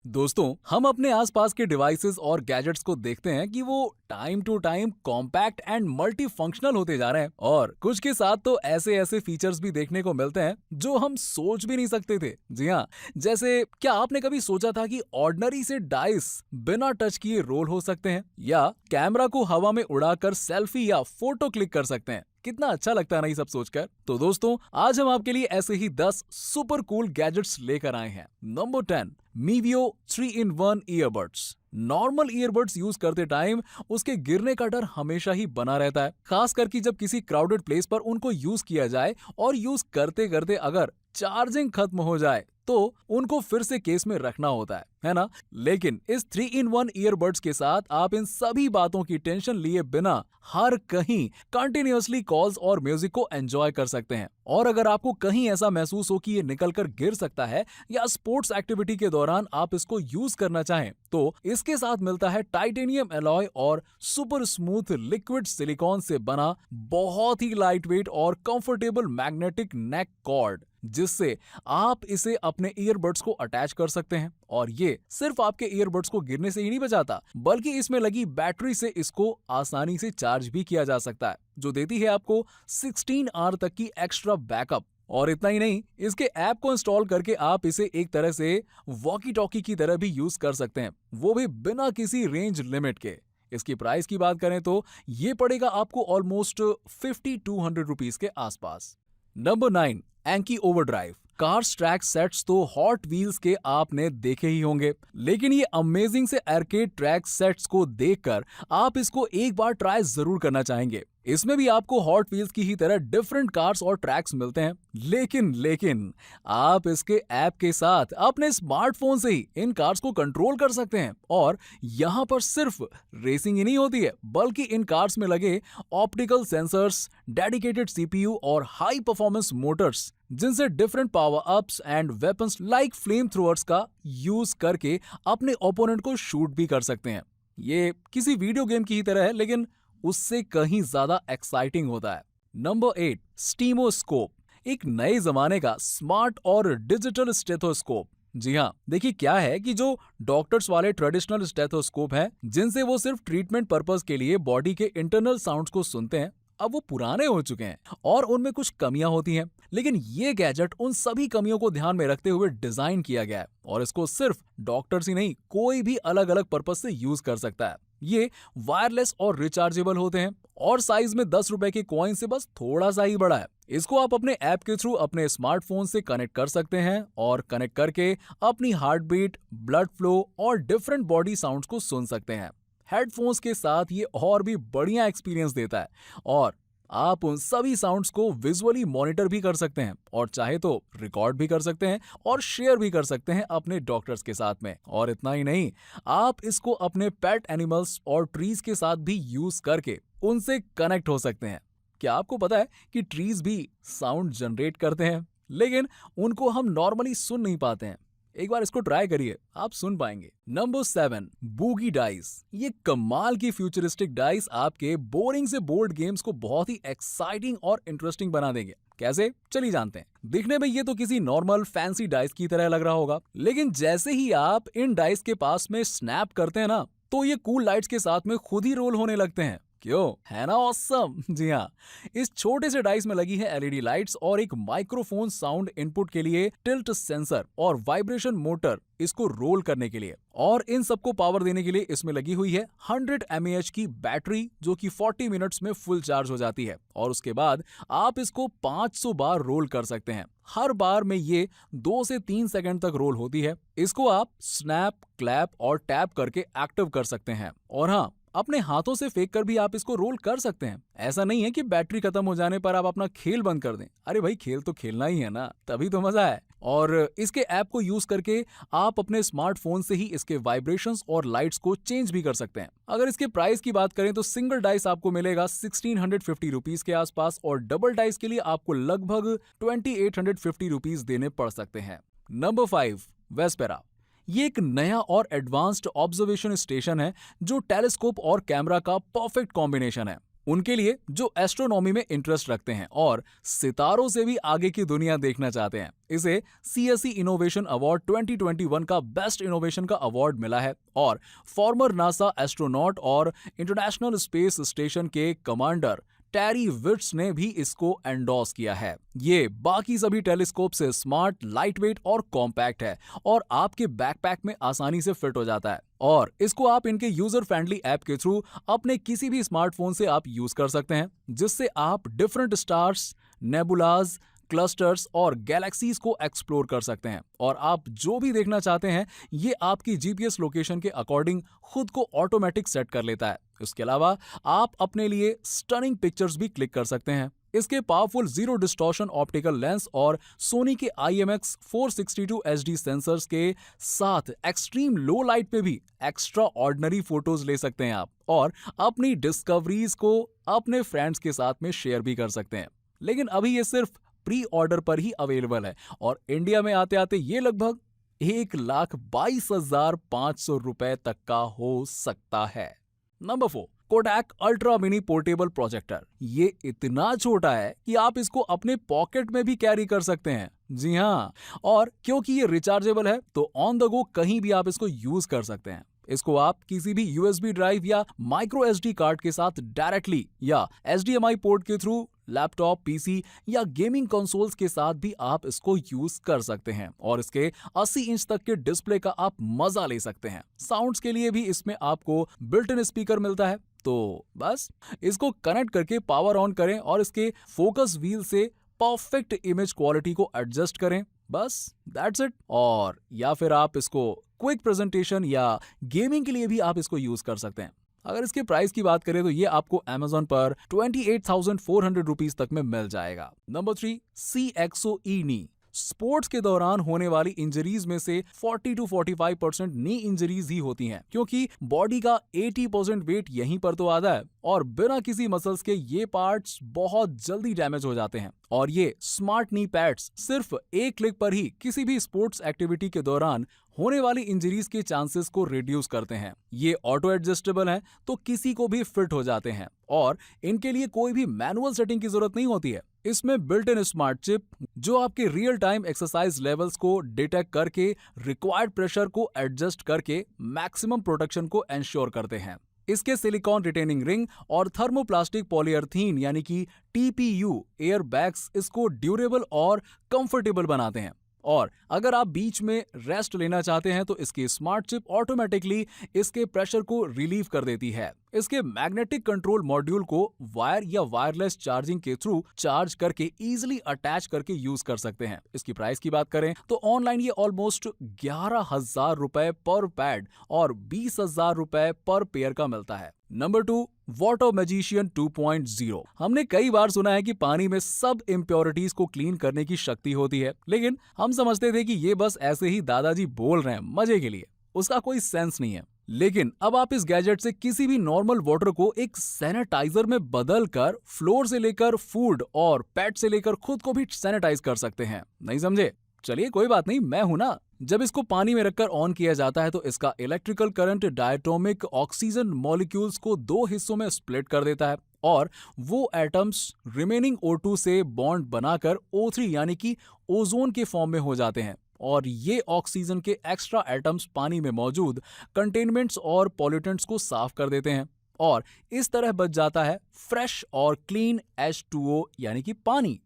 दोस्तों, हम अपने आसपास के डिवाइसेस और गैजेट्स को देखते हैं कि वो time to time compact and multi functional होते जा रहे हैं और कुछ के साथ तो ऐसे ऐसे फीचर्स भी देखने को मिलते हैं जो हम सोच भी नहीं सकते थे। जी हाँ, जैसे क्या आपने कभी सोचा था कि ऑर्डिनरी से डाइस बिना टच किए रोल हो सकते हैं या कैमरा को हवा में उड़ाकर सेल्फी या फोटो क्लिक कर सकते हैं? कितना अच्छा लगता है ना ये सब सोचकर। तो दोस्तों, आज हम आपके लिए ऐसे ही 10 सुपर कूल गैजेट्स लेकर आए हैं। Number 10, मीवियो 3-in-1 earbuds. Normal earbuds use करते टाइम उसके गिरने का डर हमेशा ही बना रहता है, खास करके जब किसी क्राउडेड प्लेस पर उनको यूज किया जाए और यूज करते करते अगर चार्जिंग खत्म हो जाए तो उनको फिर से केस में रखना होता है ना? लेकिन इस 3-in-1 ईयरबड्स के साथ आप इन सभी बातों की टेंशन लिए बिना हर कहीं कंटिन्यूअसली कॉल्स और म्यूजिक को एंजॉय कर सकते हैं। और अगर आपको कहीं ऐसा महसूस हो कि ये निकलकर गिर सकता है या स्पोर्ट्स एक्टिविटी के दौरान आप इसको यूज करना चाहें, तो इसके साथ मिलता है टाइटेनियम एलॉय और सुपर स्मूथ लिक्विड सिलिकॉन से बना बहुत ही लाइट वेट और कंफर्टेबल मैग्नेटिक नेक कॉर्ड, जिससे आप इसे अपने ईयरबड्स को अटैच कर सकते हैं। और ये सिर्फ आपके ईयरबड्स को गिरने से ही नहीं बचाता, बल्कि इसमें लगी बैटरी से इसको आसानी से चार्ज भी किया जा सकता है, जो देती है आपको 16 आवर तक की एक्स्ट्रा बैकअप। और इतना ही नहीं, इसके ऐप को इंस्टॉल करके आप इसे एक तरह से वॉकी टॉकी की तरह भी यूज कर सकते हैं, वो भी बिना किसी रेंज लिमिट के। इसकी प्राइस की बात करें तो ये पड़ेगा आपको ऑलमोस्ट 5200 रुपीज के आसपास। Number 9, Anki overdrive. Cars track sets तो हॉट व्हील्स के आपने देखे ही होंगे, लेकिन ये अमेजिंग से आर्केड ट्रैक सेट्स को देखकर आप इसको एक बार ट्राई जरूर करना चाहेंगे। इसमें भी आपको हॉट व्हील्स की ही तरह डिफरेंट कार्स और ट्रैक्स मिलते हैं, लेकिन आप इसके ऐप के साथ अपने स्मार्टफोन से ही इन कार्स को कंट्रोल कर सकते हैं। और यहाँ पर सिर्फ रेसिंग ही नहीं होती है, बल्कि इन कार्स में लगे ऑप्टिकल सेंसर्स, डेडिकेटेड सीपीयू और हाई परफॉर्मेंस मोटर्स, जिनसे different power ups and weapons like flame throwers का यूज करके अपने ओपोनेंट को शूट भी कर सकते हैं। ये किसी वीडियो गेम की ही तरह है, लेकिन उससे कहीं ज्यादा एक्साइटिंग होता है। नंबर 8, स्टीमोस्कोप। एक नए जमाने का स्मार्ट और डिजिटल स्टेथोस्कोप। जी हाँ, देखिए क्या है कि जो डॉक्टर्स वाले ट्रेडिशनल स्टेथोस्कोप हैं, जिनसे वो सिर्फ ट्रीटमेंट पर्पस के लिए बॉडी के इंटरनल साउंड्स को सुनते हैं, अब वो पुराने हो चुके हैं और उनमें कुछ कमियां होती हैं। लेकिन ये गैजेट उन सभी कमियों को ध्यान में रखते हुए डिजाइन किया गया है और इसको सिर्फ डॉक्टर्स ही नहीं, कोई भी अलग अलग पर्पस से यूज कर सकता है। ये वायरलेस और रिचार्जेबल होते हैं और साइज में 10 रुपए के कॉइन से बस थोड़ा सा ही बड़ा है। इसको आप अपने ऐप के थ्रू अपने स्मार्टफोन से कनेक्ट कर सकते हैं और कनेक्ट करके अपनी हार्ट बीट, ब्लड फ्लो और डिफरेंट बॉडी साउंड्स को सुन सकते हैं। हेडफोन्स के साथ ये और भी बढ़िया एक्सपीरियंस देता है और आप उन सभी साउंड्स को विजुअली मॉनिटर भी कर सकते हैं और चाहे तो रिकॉर्ड भी कर सकते हैं और शेयर भी कर सकते हैं अपने डॉक्टर्स के साथ में। और इतना ही नहीं, आप इसको अपने पेट एनिमल्स और ट्रीज के साथ भी यूज करके उनसे कनेक्ट हो सकते हैं। क्या आपको पता है कि ट्रीज भी साउंड जनरेट करते हैं, लेकिन उनको हम नॉर्मली सुन नहीं पाते हैं? एक बार इसको ट्राई करिए, आप सुन पाएंगे। Number 7, boogie dice. ये कमाल की फ्यूचरिस्टिक डाइस आपके बोरिंग से बोर्ड गेम्स को बहुत ही एक्साइटिंग और इंटरेस्टिंग बना देंगे। कैसे? चलिए जानते हैं। दिखने में ये तो किसी नॉर्मल फैंसी डाइस की तरह लग रहा होगा, लेकिन जैसे ही आप इन डाइस के पास में स्नैप करते हैं ना, तो ये कूल लाइट्स के साथ में खुद ही रोल होने लगते हैं। क्यों? है ना ऑसम? जी हाँ, इस छोटे से डाइस में लगी है एलईडी लाइट्स और एक माइक्रोफोन साउंड इनपुट के लिए टिल्ट सेंसर और वाइब्रेशन मोटर इसको रोल करने के लिए। और इन सबको पावर देने के लिए इसमें लगी हुई है 100 mAh की बैटरी, जो कि 40 मिनट्स में फुल चार्ज हो जाती है। और उसके बाद आप इसको 500 बार रोल कर सकते हैं। हर बार में ये 2 से 3 सेकंड तक रोल होती है। इसको आप स्नैप, क्लैप और टैप करके एक्टिव कर सकते हैं। और हाँ, अपने हाथों से फेंक कर भी आप इसको रोल कर सकते हैं। ऐसा नहीं है कि बैटरी खत्म हो जाने पर आप अपना खेल बंद कर दें। अरे भाई, खेल तो खेलना ही है ना, तभी तो मजा है। और इसके ऐप को यूज करके आप अपने स्मार्टफोन से ही इसके वाइब्रेशंस और लाइट्स को चेंज भी कर सकते हैं। अगर इसके प्राइस की बात करें तो सिंगल डाइस आपको मिलेगा 1650 रुपीज के आसपास और डबल डाइस के लिए आपको लगभग 2850 रुपीज देने पड़ सकते हैं। नंबर 5, वेस्पेरा। ये एक नया और एडवांस्ड ऑब्जर्वेशन स्टेशन है जो टेलीस्कोप और कैमरा का परफेक्ट कॉम्बिनेशन है। उनके लिए जो एस्ट्रोनॉमी में इंटरेस्ट रखते हैं और सितारों से भी आगे की दुनिया देखना चाहते हैं। इसे CSE इनोवेशन अवार्ड 2021 का बेस्ट इनोवेशन का अवार्ड मिला है और फॉर्मर नासा एस्ट्रोनॉट और इंटरनेशनल स्पेस स्टेशन के कमांडर टेरी विट्स ने भी इसको एंडोर्स किया है। ये बाकी सभी टेलीस्कोप से स्मार्ट, लाइटवेट और कॉम्पैक्ट है और आपके बैकपैक में आसानी से फिट हो जाता है और इसको आप इनके यूजर फ्रेंडली ऐप के थ्रू अपने किसी भी स्मार्टफोन से आप यूज कर सकते हैं, जिससे आप डिफरेंट स्टार्स, नेबुलाज, क्लस्टर्स और गैलेक्सीज को एक्सप्लोर कर सकते हैं और आप जो भी देखना चाहते हैं ये आपकी GPS लोकेशन के अकॉर्डिंग खुद को ऑटोमेटिक सेट कर लेता है। इसके अलावा आप अपने लिए स्टनिंग पिक्चर्स भी क्लिक कर सकते हैं। इसके powerful zero distortion optical lens और सोनी के IMX 462 HD सेंसर्स के साथ एक्सट्रीम लो लाइट पे भी एक्स्ट्रा ऑर्डिनरी फोटोज ले सकते हैं आप और अपनी डिस्कवरीज को अपने फ्रेंड्स के साथ में शेयर भी कर सकते हैं। लेकिन अभी ये सिर्फ प्री ऑर्डर पर ही अवेलेबल है और इंडिया में आते आते ये लगभग 1,22,500 रुपए तक का हो सकता है। Number 4, Kodak ultra mini portable projector. ये इतना छोटा है कि आप इसको अपने पॉकेट में भी कैरी कर सकते हैं। जी हाँ, और क्योंकि ये रिचार्जेबल है तो ऑन द गो कहीं भी आप इसको यूज कर सकते हैं। इसको आप किसी भी USB ड्राइव या माइक्रो SD कार्ड के साथ डायरेक्टली या HDMI पोर्ट के थ्रू लैपटॉप, PC या गेमिंग कंसोल्स के साथ भी आप इसको यूज कर सकते हैं और इसके 80 इंच तक के डिस्प्ले का आप मजा ले सकते हैं। साउंड्स के लिए भी इसमें आपको बिल्ट इन स्पीकर मिलता है। तो बस इसको कनेक्ट करके पावर ऑन करें और इसके फोकस व्हील से परफेक्ट इमेज क्वालिटी को एडजस्ट करें। बस दैट्स इट। और या फिर आप इसको क्विक प्रेजेंटेशन या गेमिंग के लिए भी आप इसको यूज कर सकते हैं। अगर इसके प्राइस की बात करें तो ये आपको Amazon पर 28,400 रुपीज तक में मिल जाएगा। नंबर 3, CXO नी। स्पोर्ट्स के दौरान होने वाली इंजरीज में से 40 to 45% नी इंजरीज ही होती हैं, क्योंकि बॉडी का 80% वेट यहीं पर तो आता है और बिना किसी मसल्स के ये पार्ट्स बहुत जल्दी डैमेज हो जाते हैं। और ये स्मार्ट नी पैड्स सिर्फ एक क्लिक पर ही किसी भी स्पोर्ट्स एक्टिविटी के दौरान होने वाली इंजरीज के चांसेस को रिड्यूस करते हैं। ये ऑटो एडजस्टेबल हैं तो किसी को भी फिट हो जाते हैं और इनके लिए कोई भी मैनुअल सेटिंग की जरूरत नहीं होती है। इसमें बिल्ट इन स्मार्ट चिप जो आपके रियल टाइम एक्सरसाइज लेवल्स को डिटेक्ट करके रिक्वायर्ड प्रेशर को एडजस्ट करके मैक्सिमम प्रोटेक्शन को एंश्योर करते हैं। इसके सिलिकॉन रिटेनिंग रिंग और थर्मोप्लास्टिक पॉलीअर्थीन यानी कि TPU एयर बैग्स इसको ड्यूरेबल और कंफर्टेबल बनाते हैं। और अगर आप बीच में रेस्ट लेना चाहते हैं तो इसकी स्मार्ट चिप ऑटोमेटिकली इसके प्रेशर को रिलीव कर देती है। इसके मैग्नेटिक कंट्रोल मॉड्यूल को वायर या वायरलेस चार्जिंग के थ्रू चार्ज करके इजीली अटैच करके यूज कर सकते हैं। इसकी प्राइस की बात करें तो ऑनलाइन ये ऑलमोस्ट 11,000 रुपए पर पैड और 20,000 रुपए पर पेयर का मिलता है। Number 2, water magician 2.0। हमने कई बार सुना है कि पानी में सब इम्प्योरिटीज को क्लीन करने की शक्ति होती है, लेकिन हम समझते थे कि ये बस ऐसे ही दादाजी बोल रहे हैं मजे के लिए, उसका कोई सेंस नहीं है। लेकिन अब आप इस गैजेट से किसी भी नॉर्मल वाटर को एक सैनिटाइजर में बदलकर फ्लोर से लेकर फूड और पेट से लेकर खुद को भी सैनिटाइज कर सकते हैं। नहीं समझे? चलिए कोई बात नहीं, मैं हूं ना। जब इसको पानी में रखकर ऑन किया जाता है तो इसका electrical current diatomic oxygen molecules को 2 हिस्सों में स्प्लिट कर देता है और वो एटम्स रिमेनिंग O2 से बॉन्ड बनाकर O3 यानी कि ओजोन के फॉर्म में हो जाते हैं और ये ऑक्सीजन के एक्स्ट्रा एटम्स पानी में मौजूद कंटेनमेंट्स और पॉल्यूटेंट्स को साफ कर देते हैं और इस तरह बच जाता है फ्रेश और क्लीन H2O यानी कि पानी।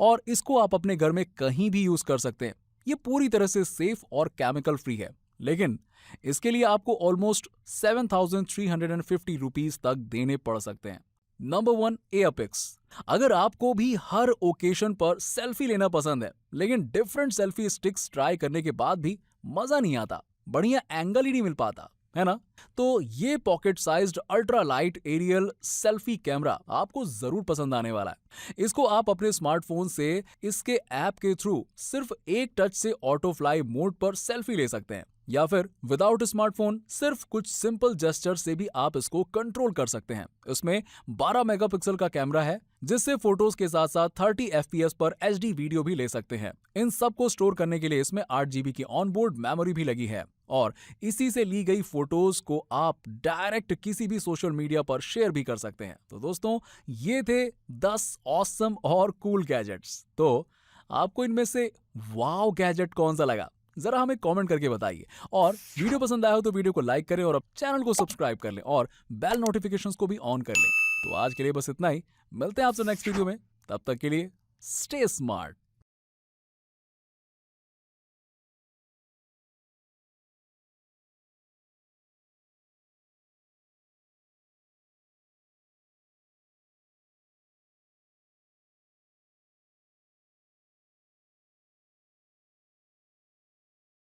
और इसको आप अपने घर में कहीं भी यूज कर सकते हैं। ये पूरी तरह से सेफ और केमिकल फ्री है, लेकिन इसके लिए आपको ऑलमोस्ट 7,350 रुपीज तक देने पड़ सकते हैं। नंबर 1, एयरपिक्स। अगर आपको भी हर ओकेशन पर सेल्फी लेना पसंद है, लेकिन डिफरेंट सेल्फी स्टिक्स ट्राई करने के बाद भी मजा नहीं आता, बढ़िया एंगल ही नहीं मिल पाता, है ना? तो ये pocket sized ultra light aerial selfie camera आपको जरूर पसंद आने वाला है। इसको आप अपने स्मार्टफोन से इसके ऐप के थ्रू सिर्फ एक टच से ऑटो फ्लाई मोड पर सेल्फी ले सकते हैं या फिर विदाउट स्मार्टफोन सिर्फ कुछ सिंपल जेस्चर से भी आप इसको कंट्रोल कर सकते हैं। इसमें 12 मेगापिक्सल का कैमरा है जिससे फोटोज के साथ साथ 30 FPS पर HD वीडियो भी ले सकते हैं। इन सब को स्टोर करने के लिए इसमें 8 GB की ऑनबोर्ड मेमोरी भी लगी है और इसी से ली गई फोटोज को आप डायरेक्ट किसी भी सोशल मीडिया पर शेयर भी कर सकते हैं। तो दोस्तों, ये थे 10 ऑसम और कूल गैजेट्स। तो आपको इनमें से वाव गैजेट कौन सा लगा, जरा हमें कमेंट करके बताइए। और वीडियो पसंद आया हो तो वीडियो को लाइक करें और अब चैनल को सब्सक्राइब कर लें और बेल नोटिफिकेशंस को भी ऑन कर लें। तो आज के लिए बस इतना ही, मिलते हैं आपसे नेक्स्ट वीडियो में, तब तक के लिए स्टे स्मार्ट।